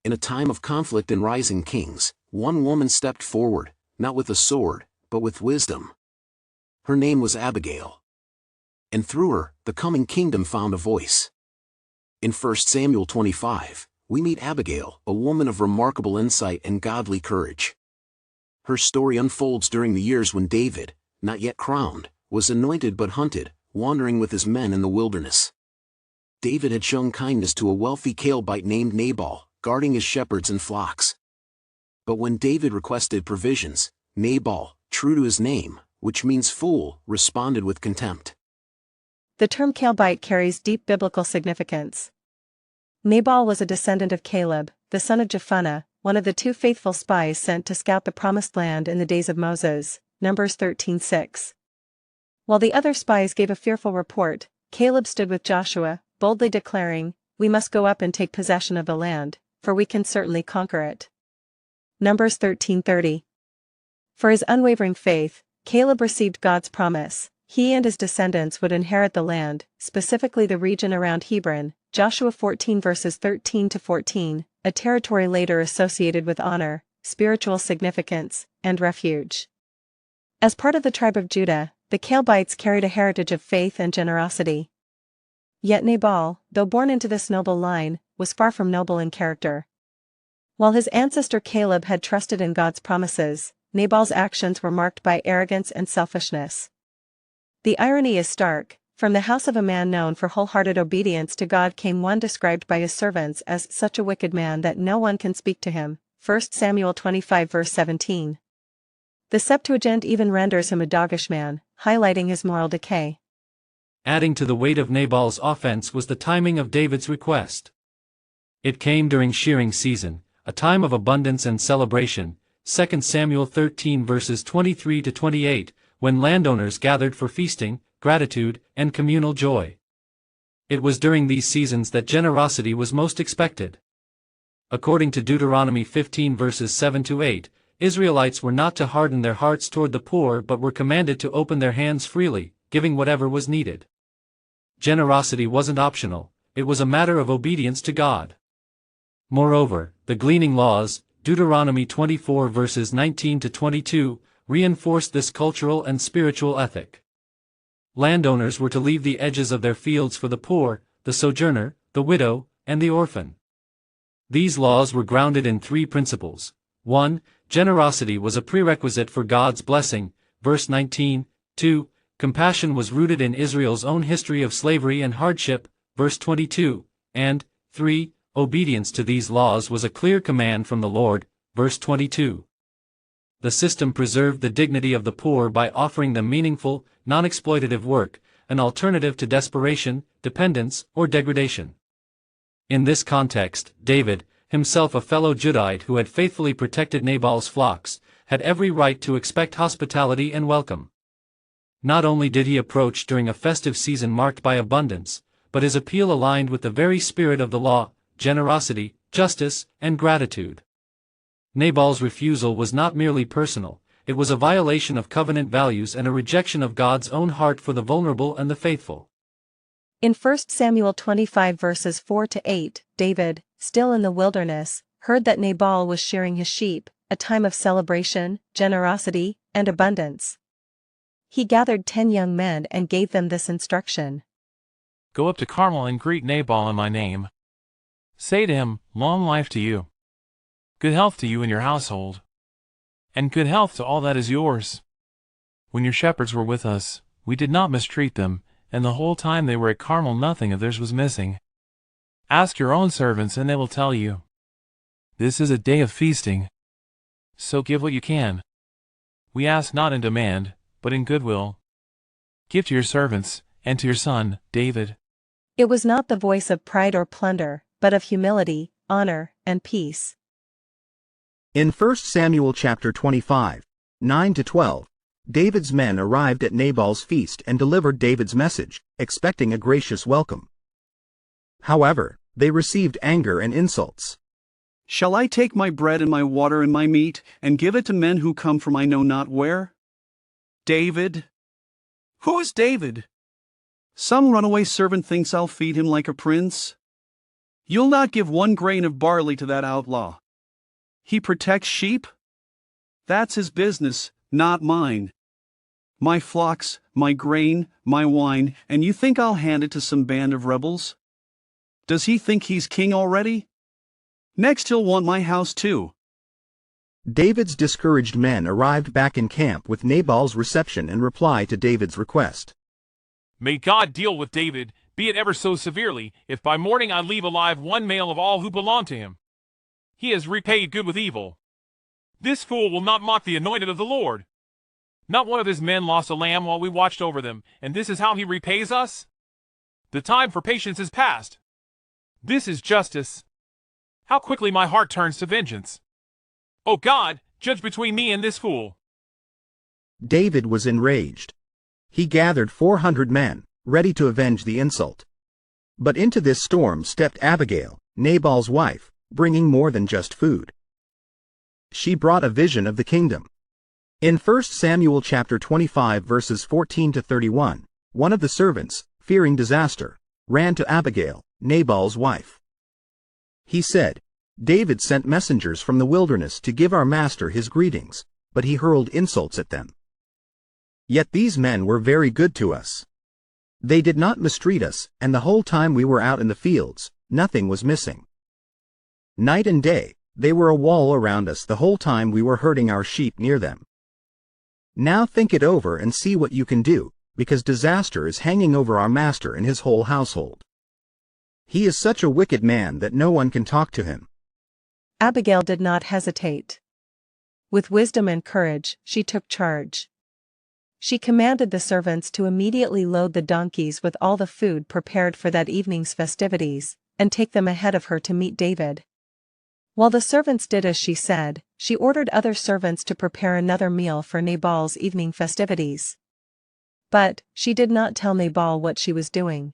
In a time of conflict and rising kings, one woman stepped forward, not with a sword, but with wisdom. Her name was Abigail. And through her, the coming kingdom found a voice. In 1 Samuel 25, we meet Abigail, a woman of remarkable insight and godly courage. Her story unfolds during the years when David, not yet crowned, was anointed but hunted, wandering with his men in the wilderness. David had shown kindness to a wealthy Calebite named Nabal, guarding his shepherds and flocks. But when David requested provisions, Nabal, true to his name, which means fool, responded with contempt. The term Calebite carries deep biblical significance. Nabal was a descendant of Caleb, the son of Jephunneh, one of the two faithful spies sent to scout the promised land in the days of Moses, Numbers 13:6. While the other spies gave a fearful report, Caleb stood with Joshua, boldly declaring, "We must go up and take possession of the land, for we can certainly conquer it." Numbers 13:30. For his unwavering faith, Caleb received God's promise. He and his descendants would inherit the land, specifically the region around Hebron, Joshua 14 verses 13 to 14, a territory later associated with honor, spiritual significance, and refuge. As part of the tribe of Judah, the Calebites carried a heritage of faith and generosity. Yet Nabal, though born into this noble line, was far from noble in character. While his ancestor Caleb had trusted in God's promises, Nabal's actions were marked by arrogance and selfishness. The irony is stark. From the house of a man known for wholehearted obedience to God came one described by his servants as such a wicked man that no one can speak to him, 1 Samuel 25 verse 17. The Septuagint even renders him a doggish man, highlighting his moral decay. Adding to the weight of Nabal's offense was the timing of David's request. It came during shearing season, a time of abundance and celebration, 2 Samuel 13 verses 23 to 28, when landowners gathered for feasting, gratitude, and communal joy. It was during these seasons that generosity was most expected. According to Deuteronomy 15 verses 7 to 8, Israelites were not to harden their hearts toward the poor but were commanded to open their hands freely, giving whatever was needed. Generosity wasn't optional, it was a matter of obedience to God. Moreover, the gleaning laws, Deuteronomy 24 verses 19 to 22, reinforced this cultural and spiritual ethic. Landowners were to leave the edges of their fields for the poor, the sojourner, the widow, and the orphan. These laws were grounded in three principles. 1. Generosity was a prerequisite for God's blessing, verse 19. 2. Compassion was rooted in Israel's own history of slavery and hardship, verse 22. And 3. Obedience to these laws was a clear command from the Lord, verse 22. The system preserved the dignity of the poor by offering them meaningful, non-exploitative work, an alternative to desperation, dependence, or degradation. In this context, David, himself a fellow Judite who had faithfully protected Nabal's flocks, had every right to expect hospitality and welcome. Not only did he approach during a festive season marked by abundance, but his appeal aligned with the very spirit of the law, generosity, justice, and gratitude. Nabal's refusal was not merely personal, it was a violation of covenant values and a rejection of God's own heart for the vulnerable and the faithful. In 1 Samuel 25 verses 4 to 8, David, still in the wilderness, heard that Nabal was shearing his sheep, a time of celebration, generosity, and abundance. He gathered 10 young men and gave them this instruction. Go up to Carmel and greet Nabal in my name. Say to him, long life to you. Good health to you and your household. And good health to all that is yours. When your shepherds were with us, we did not mistreat them, and the whole time they were at Carmel nothing of theirs was missing. Ask your own servants and they will tell you. This is a day of feasting. So give what you can. We ask not in demand, but in goodwill. Give to your servants, and to your son, David. It was not the voice of pride or plunder, but of humility, honor, and peace. In 1 Samuel chapter 25, 9-12, David's men arrived at Nabal's feast and delivered David's message, expecting a gracious welcome. However, they received anger and insults. Shall I take my bread and my water and my meat, and give it to men who come from I know not where? David? Who is David? Some runaway servant thinks I'll feed him like a prince? You'll not give 1 grain of barley to that outlaw. He protects sheep? That's his business, not mine. My flocks, my grain, my wine, and you think I'll hand it to some band of rebels? Does he think he's king already? Next he'll want my house too. David's discouraged men arrived back in camp with Nabal's reception and reply to David's request. May God deal with David, be it ever so severely, if by morning I leave alive 1 male of all who belong to him. He has repaid good with evil. This fool will not mock the anointed of the Lord. Not one of his men lost a lamb while we watched over them, and this is how he repays us? The time for patience is past. This is justice. How quickly my heart turns to vengeance. O God, judge between me and this fool. David was enraged. He gathered 400 men, ready to avenge the insult. But into this storm stepped Abigail, Nabal's wife, bringing more than just food. She brought a vision of the kingdom. In 1 Samuel chapter 25 verses 14 to 31, one of the servants, fearing disaster, ran to Abigail, Nabal's wife. He said, "David sent messengers from the wilderness to give our master his greetings, but he hurled insults at them. Yet these men were very good to us. They did not mistreat us, and the whole time we were out in the fields, nothing was missing. Night and day, they were a wall around us the whole time we were herding our sheep near them. Now think it over and see what you can do, because disaster is hanging over our master and his whole household. He is such a wicked man that no one can talk to him." Abigail did not hesitate. With wisdom and courage, she took charge. She commanded the servants to immediately load the donkeys with all the food prepared for that evening's festivities, and take them ahead of her to meet David. While the servants did as she said, she ordered other servants to prepare another meal for Nabal's evening festivities. But she did not tell Nabal what she was doing.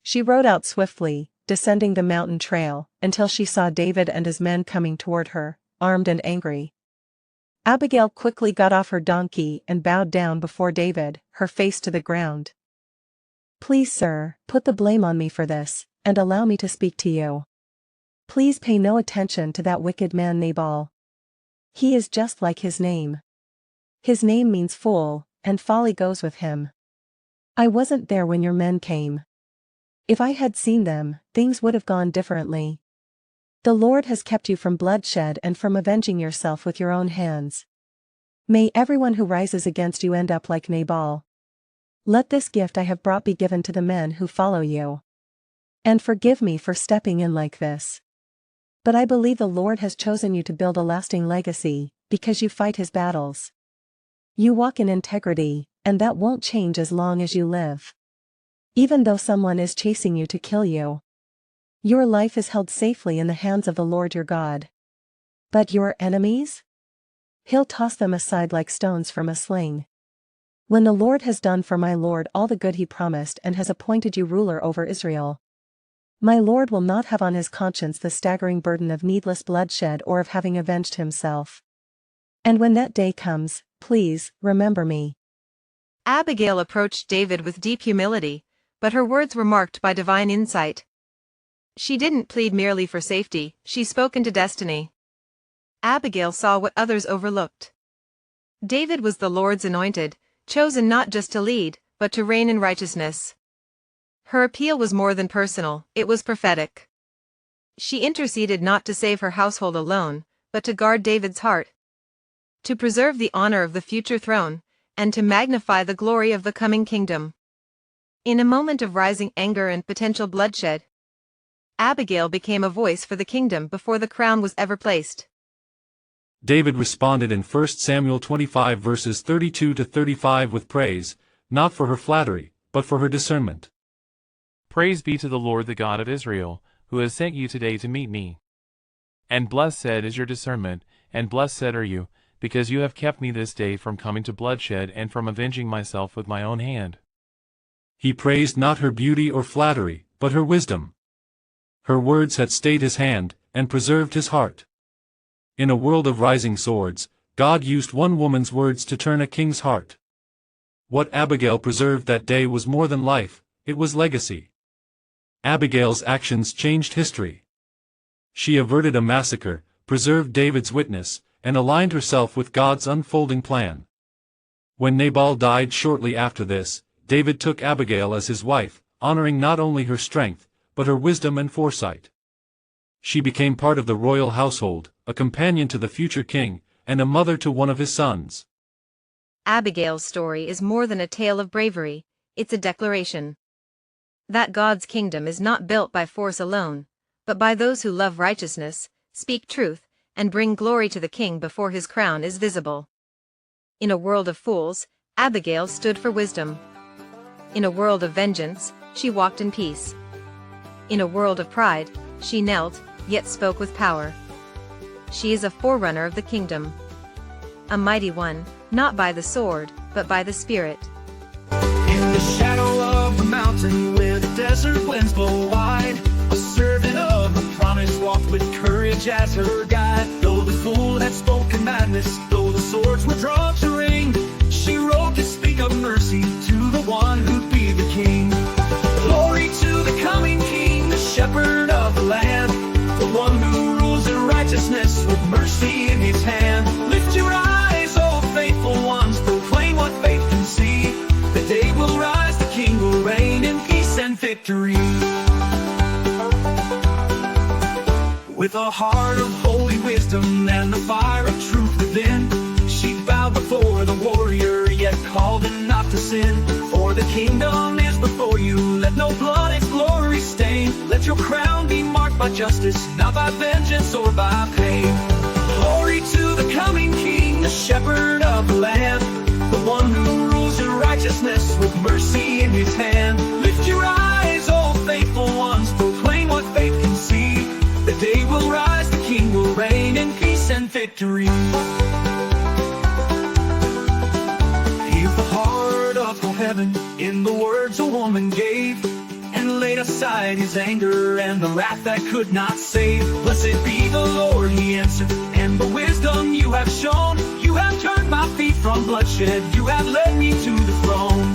She rode out swiftly, descending the mountain trail, until she saw David and his men coming toward her, armed and angry. Abigail quickly got off her donkey and bowed down before David, her face to the ground. "Please, sir, put the blame on me for this, and allow me to speak to you. Please pay no attention to that wicked man Nabal. He is just like his name. His name means fool, and folly goes with him. I wasn't there when your men came. If I had seen them, things would have gone differently. The Lord has kept you from bloodshed and from avenging yourself with your own hands. May everyone who rises against you end up like Nabal. Let this gift I have brought be given to the men who follow you. And forgive me for stepping in like this. But I believe the Lord has chosen you to build a lasting legacy, because you fight his battles. You walk in integrity, and that won't change as long as you live. Even though someone is chasing you to kill you, your life is held safely in the hands of the Lord your God. But your enemies? He'll toss them aside like stones from a sling. When the Lord has done for my Lord all the good he promised and has appointed you ruler over Israel, my Lord will not have on his conscience the staggering burden of needless bloodshed or of having avenged himself. And when that day comes, please, remember me." Abigail approached David with deep humility, but her words were marked by divine insight. She didn't plead merely for safety, she spoke into destiny. Abigail saw what others overlooked. David was the Lord's anointed, chosen not just to lead, but to reign in righteousness. Her appeal was more than personal, it was prophetic. She interceded not to save her household alone, but to guard David's heart, to preserve the honor of the future throne, and to magnify the glory of the coming kingdom. In a moment of rising anger and potential bloodshed, Abigail became a voice for the kingdom before the crown was ever placed. David responded in 1 Samuel 25 verses 32 to 35 with praise, not for her flattery, but for her discernment. Praise be to the Lord the God of Israel, who has sent you today to meet me. And blessed is your discernment, and blessed are you, because you have kept me this day from coming to bloodshed and from avenging myself with my own hand. He praised not her beauty or flattery, but her wisdom. Her words had stayed his hand, and preserved his heart. In a world of rising swords, God used one woman's words to turn a king's heart. What Abigail preserved that day was more than life, it was legacy. Abigail's actions changed history. She averted a massacre, preserved David's witness, and aligned herself with God's unfolding plan. When Nabal died shortly after this, David took Abigail as his wife, honoring not only her strength, but her wisdom and foresight. She became part of the royal household, a companion to the future king, and a mother to one of his sons. Abigail's story is more than a tale of bravery, it's a declaration that God's kingdom is not built by force alone, but by those who love righteousness, speak truth, and bring glory to the king before his crown is visible. In a world of fools, Abigail stood for wisdom. In a world of vengeance, she walked in peace. In a world of pride, she knelt, yet spoke with power. She is a forerunner of the kingdom. A mighty one, not by the sword, but by the Spirit. In the shadow of the mountain where the desert winds blow wide, a servant of the promise walked with courage as her guide. Though the fool had spoken madness, though the swords were drawn to ring, she wrote to speak of mercy to the one who'd be the king. Glory to the coming king, the shepherd of the land, the one who rules in righteousness with mercy in his hand. Lift your eyes, O faithful ones, proclaim what faith can see. The day will rise, the king will reign in peace and victory. With a heart of holy wisdom and the fire of truth within, she bowed before the warrior, yet called him not to sin. For the kingdom is before you, let no blood its glory stain. Let your crown be marked by justice, not by vengeance or by pain. Glory to the coming king, the shepherd of the land, the one who rules in righteousness with mercy in his hand. Lift your eyes, O faithful ones, proclaim what faith can see. The day will rise, the king will reign in peace and victory. Here's the heart of heaven in the words a woman gave, and laid aside his anger and the wrath that could not save. Blessed be the Lord, he answered, and the wisdom you have shown. You have turned my feet from bloodshed, you have led me to the throne.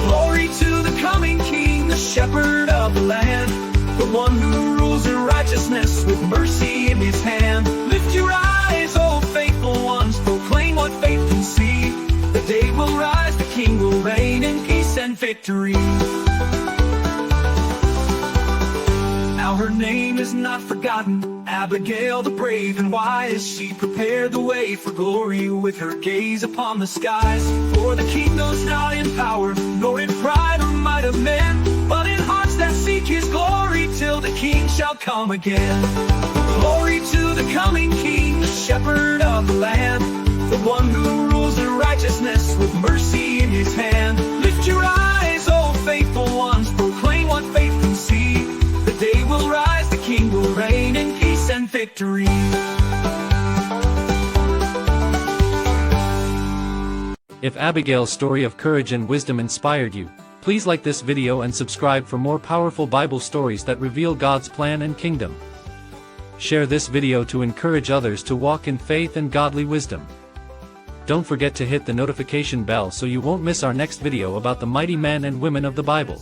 Glory to the coming king, the shepherd of the land, the one who rules in righteousness with mercy in his hand. Lift your eyes, O faithful ones, proclaim what faith can see. The day will rise, the king will reign in peace and victory. Now her name is not forgotten, Abigail the brave and wise. She prepared the way for glory with her gaze upon the skies. For the kingdom's not in power, nor in pride or might of men, but in hearts that seek his glory till the king shall come again. Glory to the coming king, the shepherd of the land, the one who rules in righteousness with mercy in his hand. Lift your eyes, O faithful ones, proclaim what faith can see. The day will rise, the king will reign in peace and victory. If Abigail's story of courage and wisdom inspired you, please like this video and subscribe for more powerful Bible stories that reveal God's plan and kingdom. Share this video to encourage others to walk in faith and godly wisdom. Don't forget to hit the notification bell so you won't miss our next video about the mighty men and women of the Bible.